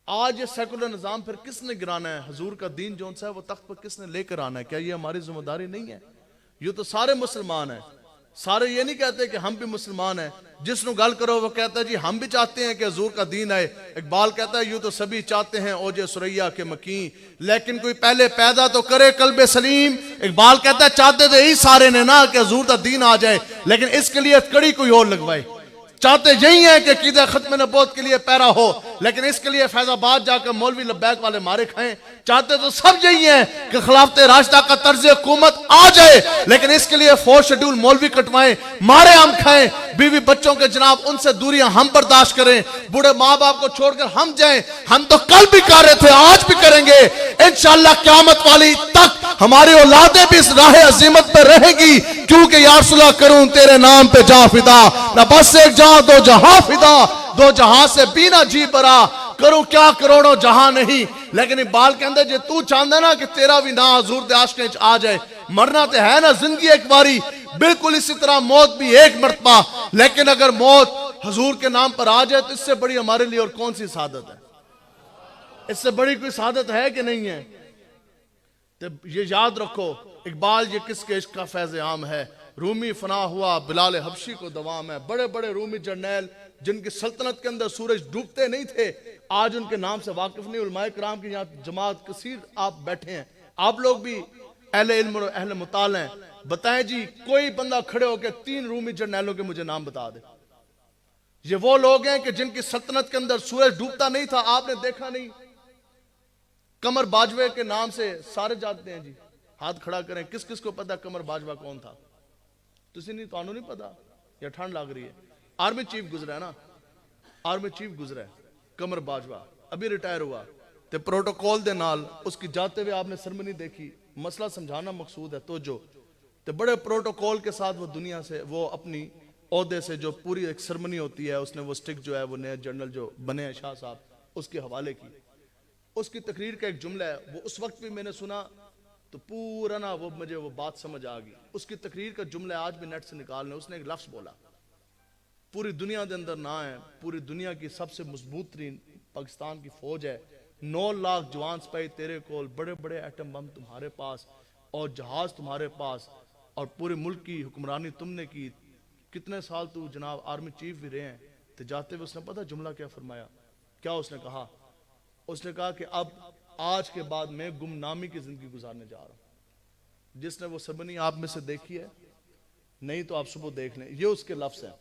آج یہ سیکولر نظام پھر کس نے گرانا ہے حضور کا دین جون سا ہے وہ تخت پر کس نے لے کر آنا ہے کیا یہ ہماری ذمہ داری نہیں ہے یہ تو سارے مسلمان ہیں سارے یہ نہیں کہتے کہ ہم بھی مسلمان ہیں. جس نو گل کرو وہ کہتا ہے جی ہم بھی چاہتے ہیں کہ حضور کا دین آئے. اقبال کہتا ہے یوں تو سبھی چاہتے ہیں اوج سریا کے مکین، لیکن کوئی پہلے پیدا تو کرے قلب سلیم. اقبال کہتا ہے چاہتے تو یہی سارے نے نا کہ حضور کا دین آ جائے، لیکن اس کے لیے کڑی کوئی اور لگوائے. چاہتے یہی ہیں کہ عقیدہ ختم نبوت کے لیے پیرا ہو، لیکن اس کے لیے فیض آباد جا کر مولوی لبیک والے مارے کھائیں. چاہتے تو سب یہی ہیں کہ خلافت راشدہ کا طرز حکومت آ جائے، لیکن اس کے لیے 4 شیڈول مولوی کٹوائیں، مارے ہم کھائیں، بیوی بچوں کے جناب ان سے دوریاں ہم برداشت کریں، بوڑھے ماں باپ کو چھوڑ کر ہم جائیں. ہم تو کل بھی کر رہے تھے، آج بھی کریں گے انشاءاللہ. قیامت والی تک ہماری اولادیں بھی اس راہ عظیمت پہ رہیں گی، کیونکہ یا رسول اللہ کروں تیرے نام پہ جا فدا، نہ بس ایک جہاں دو جہاں فدا، دو جہاں سے بھی نہ جی برا، کروں کیا کروڑوں جہاں نہیں. لیکن اقبال کے اندر جے تو چاہتا نا کہ تیرا بھی نا حضور دے عاشقیں آ جائے، مرنا تے ہے نا زندگی ایک باری، بالکل اسی طرح موت بھی ایک مرتبہ. لیکن اگر موت حضور کے نام پر آ جائے تو اس سے بڑی ہمارے لیے اور کون سی سعادت ہے؟ اس سے بڑی کوئی سعادت ہے کہ نہیں ہے؟ تو یہ یاد رکھو اقبال یہ کس کے عشق کا فیض عام ہے. رومی فنا ہوا بلال حبشی کو دوام ہے. بڑے بڑے رومی جرنیل جن کی سلطنت کے اندر سورج ڈوبتے نہیں تھے آج ان کے نام سے واقف نہیں. علماء کرام کی یہاں جماعت کثیر آپ بیٹھے ہیں، آپ لوگ بھی اہل علم اور اہل مطالعہ ہیں. بتائیں جی کوئی بندہ کھڑے ہو کے 3 رومی جرنیلوں کے مجھے نام بتا دے. یہ وہ لوگ ہیں کہ جن کی سلطنت کے اندر سورج ڈوبتا نہیں تھا، آپ نے دیکھا نہیں. قمر باجوے کے نام سے سارے جانتے ہیں جی، ہاتھ کھڑا کریں کس کس کو پتا قمر باجوہ کون تھا؟ تسی نہیں، تو نہیں پتا یا ٹھنڈ لگ رہی ہے؟ آرمی چیف گزرا ہے نا، آرمی چیف گزرا ہے قمر باجوہ، ابھی ریٹائر ہوا. تے پروٹوکول دے نال اس کی جاتے ہوئے آپ نے سرمنی دیکھی. مسئلہ سمجھانا مقصود ہے تو جو تے بڑے پروٹوکول کے ساتھ وہ دنیا سے وہ اپنی عہدے سے جو پوری ایک سرمنی ہوتی ہے اس نے وہ سٹک جو ہے وہ نئے جنرل جو بنے ہیں شاہ صاحب اس کے حوالے کی. اس کی تقریر کا ایک جملہ ہے وہ اس وقت بھی میں نے سنا تو پورا نا وہ مجھے وہ بات سمجھ آ گئی. اس کی تقریر کا جملہ آج بھی نیٹ سے نکالنے. اس نے ایک لفظ بولا پوری دنیا دے اندر نہ ہے، پوری دنیا کی سب سے مضبوط ترین پاکستان کی فوج ہے، 9 لاکھ جوان سپاہی تیرے کول، بڑے بڑے ایٹم بم تمہارے پاس اور جہاز تمہارے پاس، اور پورے ملک کی حکمرانی تم نے کی. کتنے سال تو جناب آرمی چیف بھی رہے ہیں. تو جاتے ہوئے اس نے پتہ جملہ کیا فرمایا؟ کیا اس نے کہا؟ اس نے کہا کہ اب آج کے بعد میں گمنامی کی زندگی گزارنے جا رہا ہوں. جس نے وہ سرمنی آپ میں سے دیکھی ہے نہیں تو آپ صبح دیکھ لیں، یہ اس کے لفظ ہیں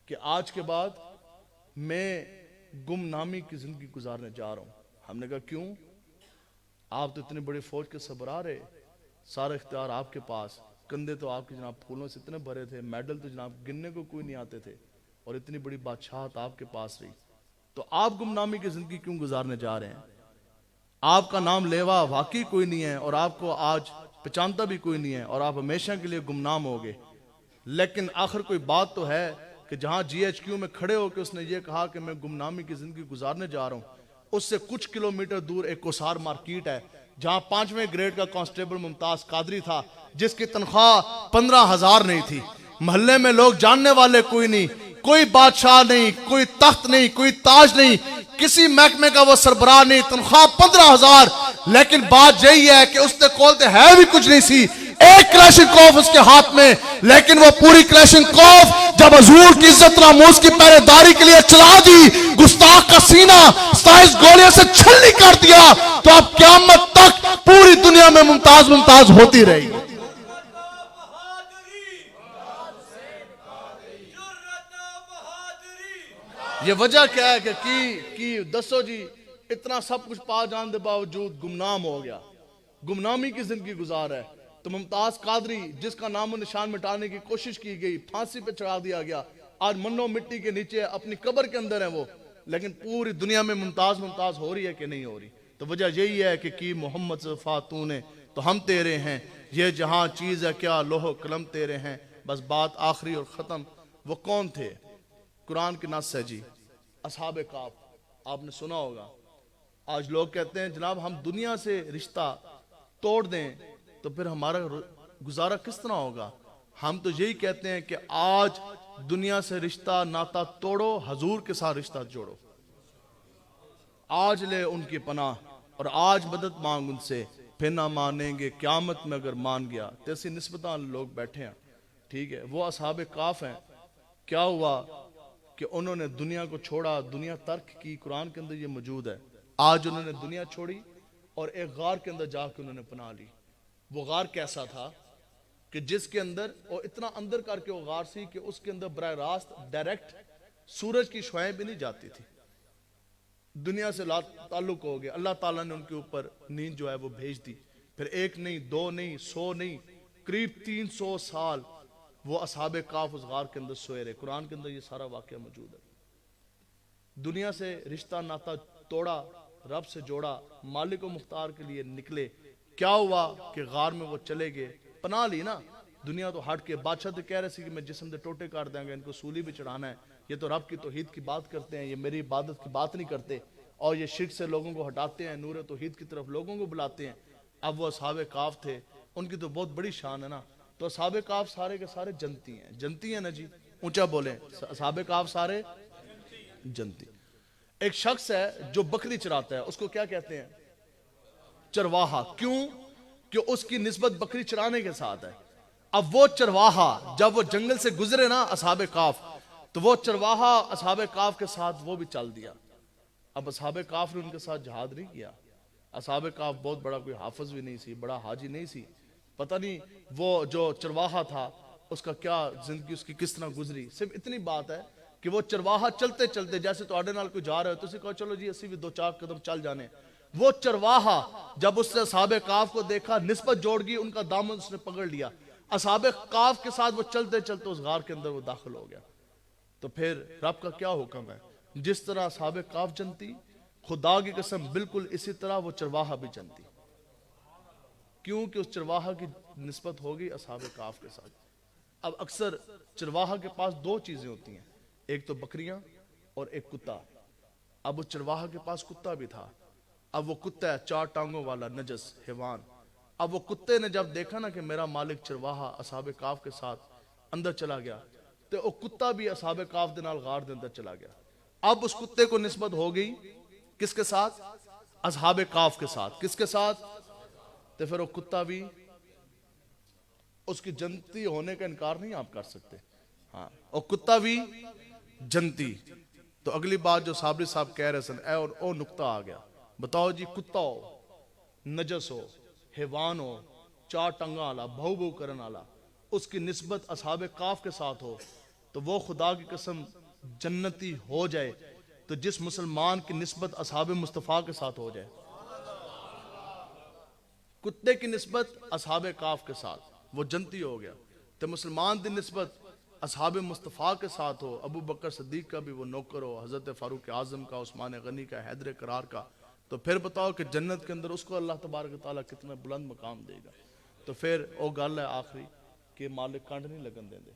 کہ آج کے بعد میں گمنامی کی زندگی گزارنے جا رہا ہوں. ہم نے کہا کیوں؟ آپ تو اتنی بڑی فوج کے سربراہ رہے، سارے اختیار آپ کے پاس، کندھے تو آپ کے جناب پھولوں سے اتنے بھرے تھے، میڈل تو جناب گننے کو کوئی نہیں آتے تھے، اور اتنی بڑی بادشاہت آپ کے پاس رہی، تو آپ گمنامی کی زندگی کیوں گزارنے جا رہے ہیں؟ آپ کا نام لیوا واقعی کوئی نہیں ہے اور آپ کو آج پہچانتا بھی کوئی نہیں ہے اور آپ ہمیشہ کے لیے گمنام ہوگے. لیکن آخر کوئی بات تو ہے کہ جہاں جی ایچ کیو میں کھڑے ہو کے اس نے یہ کہا کہ میں گمنامی کی زندگی گزارنے جا رہا ہوں، اس سے کچھ کلومیٹر دور ایک کوسار مارکیٹ ہے جہاں 5ویں گریڈ کا کانسٹیبل ممتاز قادری تھا جس کی تنخواہ 15,000 نہیں تھی. محلے میں لوگ جاننے والے کوئی نہیں، کوئی بادشاہ نہیں، کوئی تخت نہیں، کوئی تاج نہیں، کسی محکمے کا وہ سربراہ نہیں، تنخواہ 15,000. لیکن بات یہی ہے کہ اس نے کولتے ہے بھی کچھ نہیں سی، ایک کلاشنکوف اس کے ہاتھ میں، لیکن وہ پوری کلاشنکوف جب حضور کی عزت ناموس کی پہرے داری کے لیے چلا دی، گستاخ کا سینہ 27 گولیوں سے چھلنی کر دیا، تو اب قیامت تک پوری دنیا میں ممتاز ممتاز ہوتی رہی. یہ وجہ کیا ہے کہ کی دسو جی اتنا سب کچھ پا جان دے باوجود گمنام ہو گیا، گمنامی کی زندگی گزار ہے. تو ممتاز قادری جس کا نام و نشان مٹانے کی کوشش کی گئی، پھانسی پہ چڑھا دیا گیا، آج منو مٹی کے نیچے اپنی قبر کے اندر ہیں وہ، لیکن پوری دنیا میں ممتاز ممتاز ہو رہی ہے کہ نہیں ہو رہی؟ تو وجہ یہی ہے کہ کی محمد سے فاتون نے تو ہم تیرے ہیں، یہ جہاں چیز ہے کیا لوح و قلم تیرے ہیں. بس بات آخری اور ختم. وہ کون تھے؟ قرآن کی نص ہے جی، اصحاب کہف. آپ نے سنا ہوگا. آج لوگ کہتے ہیں جناب ہم دنیا سے رشتہ توڑ دیں تو پھر ہمارا گزارا کس طرح ہوگا؟ ہم تو یہی کہتے ہیں کہ آج دنیا سے رشتہ ناتا توڑو، حضور کے ساتھ رشتہ جوڑو. آج لے ان کی پناہ اور آج مدد مانگ ان سے، پھر نہ مانیں گے قیامت میں اگر مان گیا. تیسی نسبتاں لوگ بیٹھے ہیں، ٹھیک ہے، وہ اصحاب کاف ہیں. کیا ہوا کہ انہوں نے دنیا کو چھوڑا، دنیا ترک کی. قرآن کے اندر یہ موجود ہے. آج انہوں نے دنیا چھوڑی اور ایک غار کے اندر جا کے انہوں نے پناہ لی. وہ غار کیسا تھا کہ جس کے اندر، اور اتنا اندر کر کے وہ غار سی کہ اس کے اندر براہ راست ڈائریکٹ سورج کی شعاعیں بھی نہیں جاتی تھی. دنیا سے لا تعلق ہو گیا. اللہ تعالیٰ نے ان کے اوپر نیند جو ہے وہ بھیج دی. پھر ایک نہیں، دو نہیں، 100 نہیں، قریب 300 سال وہ اصحاب کاف اس غار کے اندر سوئے رہے. قرآن کے اندر یہ سارا واقعہ موجود ہے. دنیا سے رشتہ ناتا توڑا، رب سے جوڑا، مالک و مختار کے لیے نکلے. کیا ہوا کہ غار میں وہ چلے گئے، پناہ لی نا. دنیا تو ہٹ کے، بادشاہ تو کہہ رہے سی کہ میں جسم دے ٹوٹے کر دیں گے، ان کو سولی بھی چڑھانا ہے. یہ تو رب کی توحید کی بات کرتے ہیں، یہ میری عبادت کی بات نہیں کرتے، اور یہ شرک سے لوگوں کو ہٹاتے ہیں، نور توحید کی طرف لوگوں کو بلاتے ہیں. اب وہ اصحاب کاف تھے، ان کی تو بہت بڑی شان ہے نا. تو اصحاب کاف سارے کے سارے جنتی ہیں. جنتی ہیں نا جی، اونچا بولیں. اصحاب کاف سارے جنتی. ایک شخص ہے جو بکری چراتا ہے، اس کو کیا کہتے ہیں؟ چرواہا. کیوں؟ کہ اس کی نسبت بکری چرانے کے ساتھ ہے. اب وہ چرواہا جب وہ جنگل سے گزرے نا اصحاب کاف، تو وہ چرواہا اصحاب کاف کے ساتھ وہ بھی چل دیا. اب اصحاب کاف نے ان کے ساتھ جہاد نہیں کیا. اصحاب کاف بہت بڑا کوئی حافظ بھی نہیں سی، بڑا حاجی نہیں سی. پتہ نہیں وہ جو چرواہا تھا اس کا کیا زندگی اس کی کس طرح گزری. صرف اتنی بات ہے کہ وہ چرواہا چلتے چلتے، جیسے تو آڈے نال کوئی جا رہا ہے تو اسے کہو چلو جی اسی بھی 2-4 قدم چل جانے. وہ چرواہا جب اس نے اصحاب کاف کو دیکھا، نسبت جوڑ گئی، ان کا دامن اس نے پکڑ لیا. اصحاب کاف کے ساتھ وہ چلتے چلتے اس غار کے اندر وہ داخل ہو گیا. تو پھر رب کا کیا حکم ہے؟ جس طرح اصحاب کاف جنتی، خدا کی قسم بالکل اسی طرح وہ چرواہا بھی جنتی. کیونکہ اس چرواہا کی نسبت ہوگی اصحاب کاف کے ساتھ. اب اکثر چرواہا کے پاس 2 چیزیں ہوتی ہیں، ایک تو بکریاں اور ایک کتا. اب اس چرواہا کے پاس کتا بھی تھا. اب وہ کتا ہے 4 ٹانگوں والا نجس حیوان. اب وہ کتے نے جب دیکھا نا کہ میرا مالک چرواہا اصحاب کاف کے ساتھ اندر چلا گیا، تو وہ کتا بھی اصحاب کاف دے نال غار دے اندر چلا گیا. اب اس کتے کو نسبت ہو گئی کس کے ساتھ؟ اصحاب کاف کے ساتھ. کس کے ساتھ؟ تو پھر وہ کتا بھی، اس کی جنتی ہونے کا انکار نہیں آپ کر سکتے. ہاں، اور کتا بھی جنتی. تو اگلی بات جو صابری صاحب کہہ رہے سن، اے اور او نقطہ آ گیا. بتاؤ جی، کتا ہو، نجس ہو، حیوان ہو، 4 ٹنگا والا، بھو بھو کرن والا، اس کی نسبت اصحاب کاف کے ساتھ ہو، تو وہ خدا کی قسم جنتی ہو جائے. تو جس مسلمان کی نسبت اصحاب مصطفیٰ کے ساتھ ہو جائے، کتے کی نسبت اصحاب کاف کے ساتھ، وہ جنتی ہو گیا. تو مسلمان دی نسبت اصحاب مصطفیٰ کے ساتھ ہو، ابو بکر صدیق کا بھی وہ نوکر ہو، حضرت فاروق اعظم کا، عثمان غنی کا، حیدر کرار کا، تو پھر بتاؤ کہ جنت کے اندر اس کو اللہ تبارک تعالیٰ کتنا بلند مقام دے گا. تو پھر وہ گل ہے آخری کہ مالک کنڈ نہیں لگن دیں دے.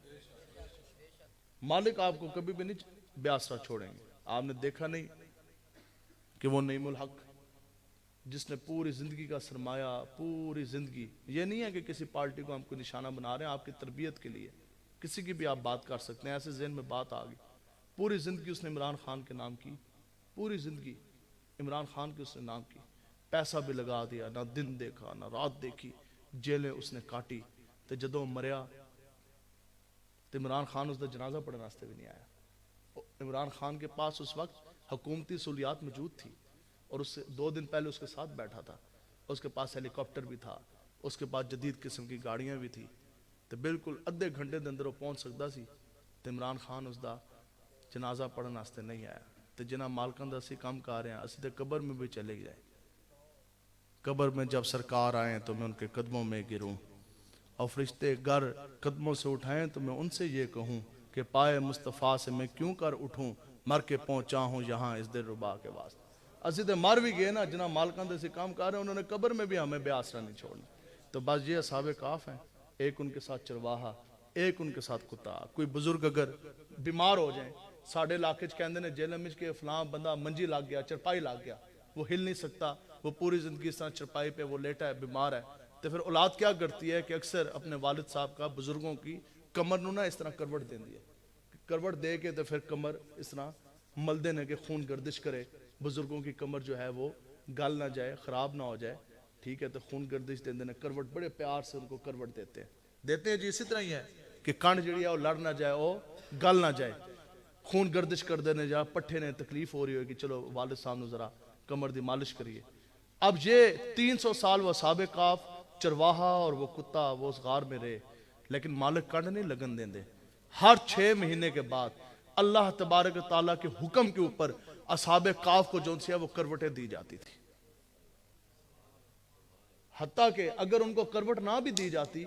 مالک آپ کو کبھی بھی نہیں بے آسرا چھوڑیں گے. آپ نے دیکھا نہیں کہ وہ نعیم الحق جس نے پوری زندگی کا سرمایہ، پوری زندگی، یہ نہیں ہے کہ کسی پارٹی کو ہم کو نشانہ بنا رہے ہیں، آپ کی تربیت کے لیے کسی کی بھی آپ بات کر سکتے ہیں. ایسے ذہن میں بات آ گئی، پوری زندگی اس نے عمران خان کے نام کی. پوری زندگی عمران خان کے اس نے نام کی. پیسہ بھی لگا دیا، نہ دن دیکھا نہ رات دیکھی، جیلیں اس نے کاٹی. تو جدوں مریا تو عمران خان اس دا جنازہ پڑھنے واسطے بھی نہیں آیا. عمران خان کے پاس اس وقت حکومتی سہولیات موجود تھی، اور اس سے 2 دن پہلے اس کے ساتھ بیٹھا تھا. اس کے پاس ہیلی کاپٹر بھی تھا، اس کے پاس جدید قسم کی گاڑیاں بھی تھی. تو بالکل ادھے گھنٹے دے اندر وہ پہنچ سکتا سی. تو عمران خان اس دا جنازہ پڑھنے واسطے نہیں آیا. تو جنہ مالکان دا اسی کام کر رہے ہیں، اسی تے قبر میں بھی چلے جائیں. قبر میں جب سرکار آئیں تو میں ان کے قدموں میں گروں، اور فرشتے گر قدموں سے اٹھائیں تو میں ان سے یہ کہوں کہ پائے مصطفیٰ سے میں کیوں کر اٹھوں، مر کے پہنچا ہوں یہاں اس دل ربا کے واسطے. اسی تے مر بھی گئے نا، جنہ مالکان دے سے کام کر رہے ہیں، انہوں نے قبر میں بھی ہمیں بے آسرا نہیں چھوڑنا. تو بس یہ اصحاب کاف ہیں، ایک ان کے ساتھ چرواہا، ایک ان کے ساتھ کتا. کوئی بزرگ اگر بیمار ہو جائیں، ساڑھے علاقے کہندے نے جیل میں کہ فلاں بندہ منجی لگ گیا، چرپائی لگ گیا، وہ ہل نہیں سکتا، وہ پوری زندگی اس طرح چرپائی پہ وہ لیٹا ہے، بیمار ہے. تو پھر اولاد کیا کرتی ہے کہ اکثر اپنے والد صاحب کا، بزرگوں کی کمر نو نا اس طرح کروٹ دین دی ہے. کروٹ دے کے تو پھر کمر اس طرح مل دینے کے خون گردش کرے. بزرگوں کی کمر جو ہے وہ گل نہ جائے، خراب نہ ہو جائے، ٹھیک ہے. تو خون گردش دین دینے کروٹ بڑے پیار سے ان کو کروٹ دیتے ہیں جی. اسی طرح ہی ہے کہ کنڈ جڑی ہے وہ لڑ نہ جائے، وہ گل نہ جائے، خون گردش کر دینے جا، پٹھے نے تکلیف ہو رہی ہوگی، چلو والد صاحب نے ذرا کمر دی مالش کریے۔ اب یہ 300 سال وہ اصحاب کہف چرواہا اور وہ کتا وہ اس غار میں رہے، لیکن مالک کنڈ نہیں لگن دیں دے۔ ہر 6 مہینے کے بعد اللہ تبارک و تعالیٰ کے حکم کے اوپر اصحاب کہف کو جون سی ہے وہ کروٹیں دی جاتی تھی، حتیٰ کہ اگر ان کو کروٹ نہ بھی دی جاتی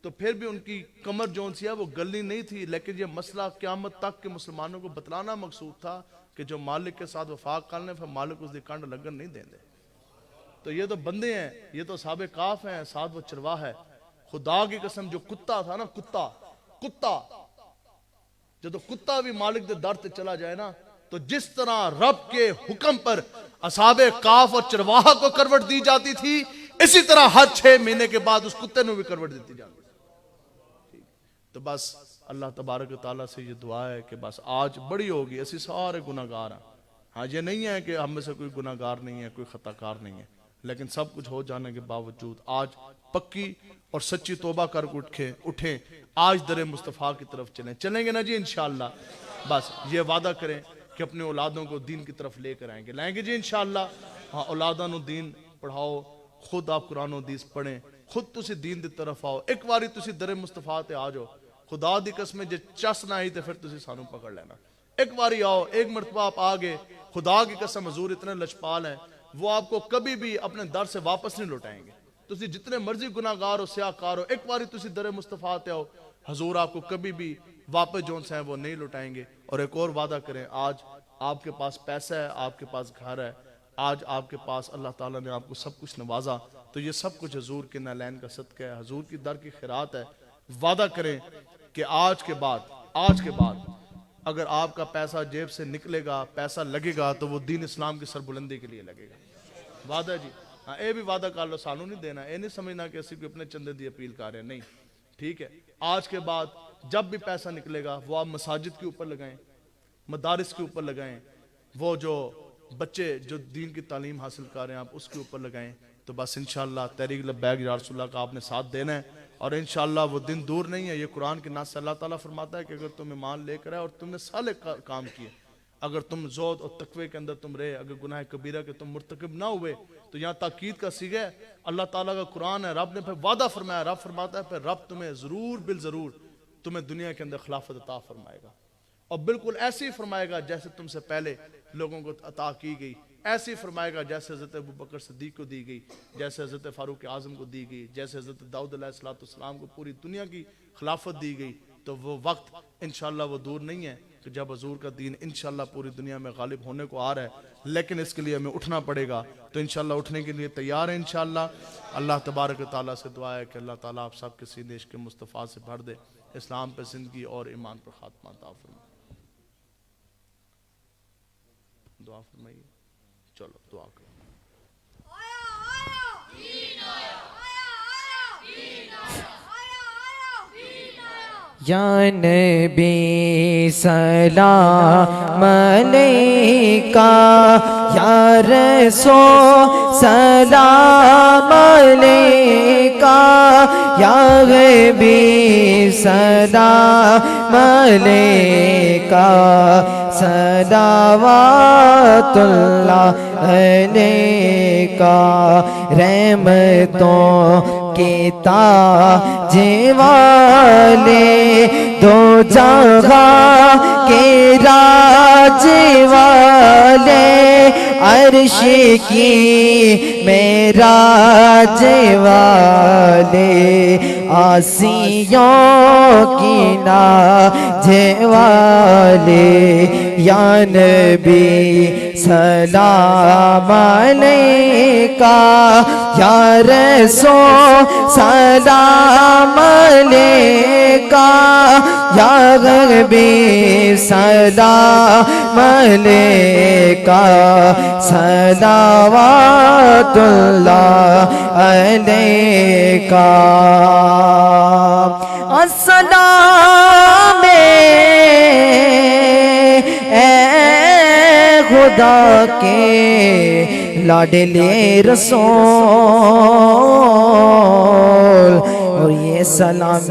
تو پھر بھی ان کی کمر جون سی ہے وہ گلنی نہیں تھی، لیکن یہ مسئلہ قیامت تک کے مسلمانوں کو بتلانا مقصود تھا کہ جو مالک کے ساتھ وفاق کرنے پھر مالک اس دی کنڈ لگن نہیں دیں دے۔ تو یہ تو بندے ہیں، یہ تو اصحاب کہف ہیں، ساتھ وہ چرواہ ہے۔ خدا کی قسم جو کتا تھا نا، کتا جب کتا بھی مالک دے در تے چلا جائے نا، تو جس طرح رب کے حکم پر اصحاب کہف اور چرواہا کو کروٹ دی جاتی تھی، اسی طرح ہر 6 مہینے کے بعد اس کتے نے بھی کروٹ دیتی جاتی تھی۔ تو بس اللہ تبارک و تعالیٰ سے یہ دعا ہے کہ بس آج بڑی ہوگی، اسی سارے گناہگار ہیں۔ ہاں یہ نہیں ہے کہ ہم میں سے کوئی گناہگار نہیں ہے، کوئی خطا کار نہیں ہے، لیکن سب کچھ ہو جانے کے باوجود آج پکی اور سچی توبہ کر اٹھیں، آج در مصطفیٰ کی طرف چلیں گے نا جی انشاءاللہ۔ بس یہ وعدہ کریں کہ اپنے اولادوں کو دین کی طرف لے کر آئیں گے، لائیں گے جی انشاءاللہ۔ ہاں اولادوں نو دین پڑھاؤ، خود آپ قرآن و حدیث پڑھیں، خود تسی دین دی طرف آؤ، ایک واری تسی در مصطفیٰ تے آ جاؤ، خدا دی قسم جے چس نہ آئی تے پھر تسی سانو پکڑ لینا۔ ایک واری آؤ، ایک مرتبہ آپ آگے، خدا کی قسم حضور اتنے لچپال ہیں، وہ آپ کو کبھی بھی اپنے در سے واپس نہیں لوٹائیں گے۔ تسی جتنے مرضی گناہگار ہو، سیاہ کار ہو، ایک واری تسی در مصطفیٰ تے آؤ، حضور آپ کو کبھی بھی واپس جون سے ہیں وہ نہیں لوٹائیں گے۔ اور ایک اور وعدہ کریں، آج آپ کے پاس پیسہ ہے، آپ کے پاس گھر ہے، آج آپ کے پاس اللہ تعالیٰ نے آپ کو سب کچھ نوازا، تو یہ سب کچھ حضور کے نالین کا صدقہ ہے، حضور کی در کی خیرات ہے۔ وعدہ کریں کہ آج کے بعد اگر آپ کا پیسہ جیب سے نکلے گا، پیسہ لگے گا، تو وہ دین اسلام کی سربلندی کے لیے لگے گا۔ وعدہ ہے جی، ہاں اے بھی وعدہ کر لو، سانو نہیں دینا، اے نہیں سمجھنا کہ اسی کو اپنے چندے دی اپیل کر رہے ہیں، نہیں، ٹھیک ہے۔ آج کے بعد جب بھی پیسہ نکلے گا وہ آپ مساجد کے اوپر لگائیں، مدارس کے اوپر لگائیں، وہ جو بچے جو دین کی تعلیم حاصل کر رہے ہیں آپ اس کے اوپر لگائیں۔ تو بس انشاءاللہ تحریک لبیک یا رسول اللہ کا آپ نے ساتھ دینا ہے، اور انشاءاللہ وہ دن دور نہیں ہے۔ یہ قرآن کے ناس سے اللہ تعالیٰ فرماتا ہے کہ اگر تم ایمان لے کر آئے اور تم نے صالح کام کیے، اگر تم زہد اور تقوی کے اندر تم رہے، اگر گناہ کبیرہ کے تم مرتکب نہ ہوئے، تو یہاں تاکید کا صیغہ ہے، اللہ تعالیٰ کا قرآن ہے، رب نے پھر وعدہ فرمایا، رب فرماتا ہے پھر رب تمہیں ضرور بالضرور تمہیں دنیا کے اندر خلافت عطا فرمائے گا، اور بالکل ایسے ہی فرمائے گا جیسے تم سے پہلے لوگوں کو عطا کی گئی، ایسے ہی فرمائے گا جیسے حضرت ابوبکر صدیق کو دی گئی، جیسے حضرت فاروق اعظم کو دی گئی، جیسے حضرت داؤد علیہ السلام کو پوری دنیا کی خلافت دی گئی۔ تو وہ وقت انشاءاللہ وہ دور نہیں ہے کہ جب حضور کا دین انشاءاللہ پوری دنیا میں غالب ہونے کو آ رہا ہے، لیکن اس کے لیے ہمیں اٹھنا پڑے گا۔ تو انشاءاللہ اٹھنے کے لیے تیار ہیں انشاءاللہ۔ اللہ تبارک و تعالیٰ سے دعا ہے کہ اللہ تعالیٰ آپ سب کے سینے عشق مصطفیٰ سے بھر دے، اسلام پہ زندگی اور ایمان پر خاتمہ عطا فرمائے۔ دعا فرمائیے، چلو دعا کرو۔ یا نبی سلام علیکہ، یا رسول سلام علیکہ، یا حبیب سلام علیکہ، صلوات اللہ علیکہ، رحمتوں کے تاج والے، دو جہاں کے راج والے، عرش کی معراج والے، آسیوں کی ناج والے، یا نبی سلام علیکہ، یا رسول سلام علیکہ، یا حبیب سلام علیکہ، صلوات اللہ علیکہ۔ السلام اے خدا کے لاڈلے رسول، اور یہ سلام